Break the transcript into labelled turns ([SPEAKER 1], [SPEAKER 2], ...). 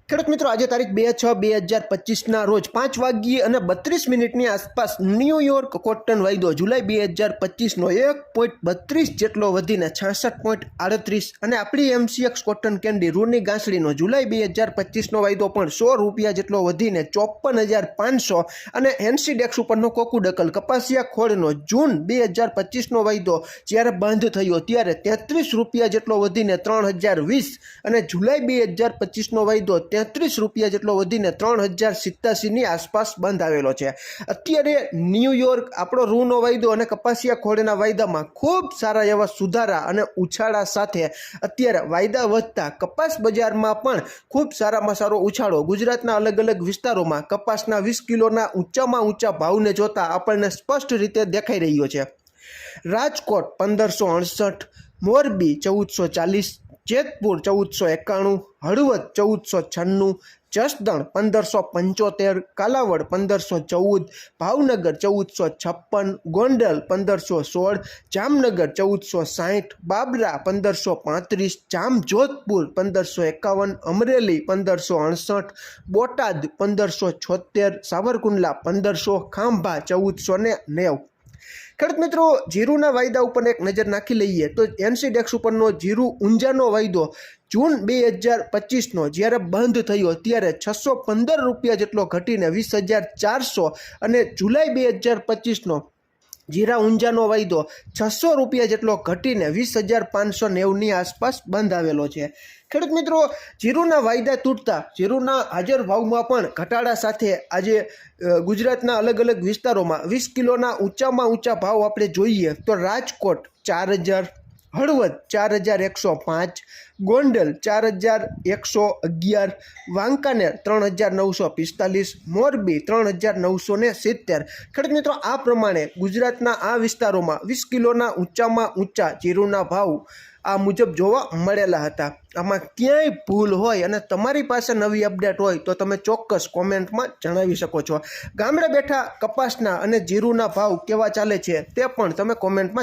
[SPEAKER 1] ખેડૂત મિત્રો, આજે તારીખ 2/6/2025 રોજ 5:32 આસપાસ ન્યૂયોર્ક કોટન વાયદો જુલાઈ 2025નો 1.32 જેટલો વધીને 66.38 અને આપણી એમસીએક્સ કોટન કેન્ડી રૂની ગાંસડીનો જુલાઈ 2025નો વાયદો પણ ₹100 જેટલો વધીને 54,500 અને એનસીડેક્સ ઉપરનો કોકુડકલ કપાસિયા ખોળનો જૂન 2025નો વાયદો જ્યારે બંધ થયો ત્યારે ₹33 જેટલો વધીને 3,020 અને જુલાઈ 2025નો વાયદો ₹33 જેટલો વધીને 3,087ની આસપાસ બંધ આવેલો છે। અત્યારે ન્યૂયોર્ક આપણો રૂનો વાયદો અને કપાસિયા ખોળના વાયદામાં ખૂબ સારા એવા સુધારા અને ઉછાળા સાથે અત્યારે વાયદા વધતા કપાસ બજારમાં પણ ખૂબ સારામાં સારો ઉછાળો ગુજરાતના અલગ અલગ વિસ્તારોમાં કપાસના 20 કિલોના ઊંચામાં ઊંચા ભાવને જોતા આપણને સ્પષ્ટ રીતે દેખાઈ રહ્યો છે। રાજકોટ 1568, મોરબી 1440, જેતપુર 1491, હળવદ 1496, જસદણ 1575, કાલાવડ 1514, ભાવનગર 1456, ગોંડલ 1516, જામનગર 1460, બાબરા 1535, જામજોધપુર 1551, અમરેલી 1568, બોટાદ 1576, સાવરકુંડલા 1500, ખાંભા 1490। ખેડૂત મિત્રો, જીરુના વાયદા ઉપર એક નજર નાખી લઈએ તો એનસીડેક્સ ઉપરનો જીરુ ઊંઝાનો વાયદો જૂન 2025નો જ્યારે બંધ થયો ત્યારે ₹615 જેટલો ઘટીને 20,400 અને જુલાઈ 2025નો જીરા ઊંઝાનો વાયદો ₹600 જેટલો ઘટીને 20,590ની આસપાસ બંધ આવેલો છે। ખેડૂત મિત્રો, જીરુના વાયદા તૂટતા જીરુના હાજર ભાવમાં પણ ઘટાડા સાથે આજે ગુજરાતના અલગ અલગ વિસ્તારોમાં 20 કિલોના ઊંચામાં ઊંચા ભાવ આપણે જોઈએ તો રાજકોટ 4,000, હળવદ 4,105, ગોંડલ 4,111, વાંકાનેર 3,945, મોરબી 3,970। ખેડૂત મિત્રો, આ પ્રમાણે ગુજરાતના આ વિસ્તારોમાં 20 કિલોના ઊંચામાં ઊંચા જીરુના ભાવ આ મુજબ જોવા મળેલા હતા। આમાં ક્યાંય ભૂલ હોય અને તમારી પાસે નવી અપડેટ હોય તો તમે ચોક્કસ કોમેન્ટમાં જણાવી શકો છો। ગામડે બેઠા કપાસના અને જીરુના ભાવ કેવા ચાલે છે તે પણ તમે કોમેન્ટમાં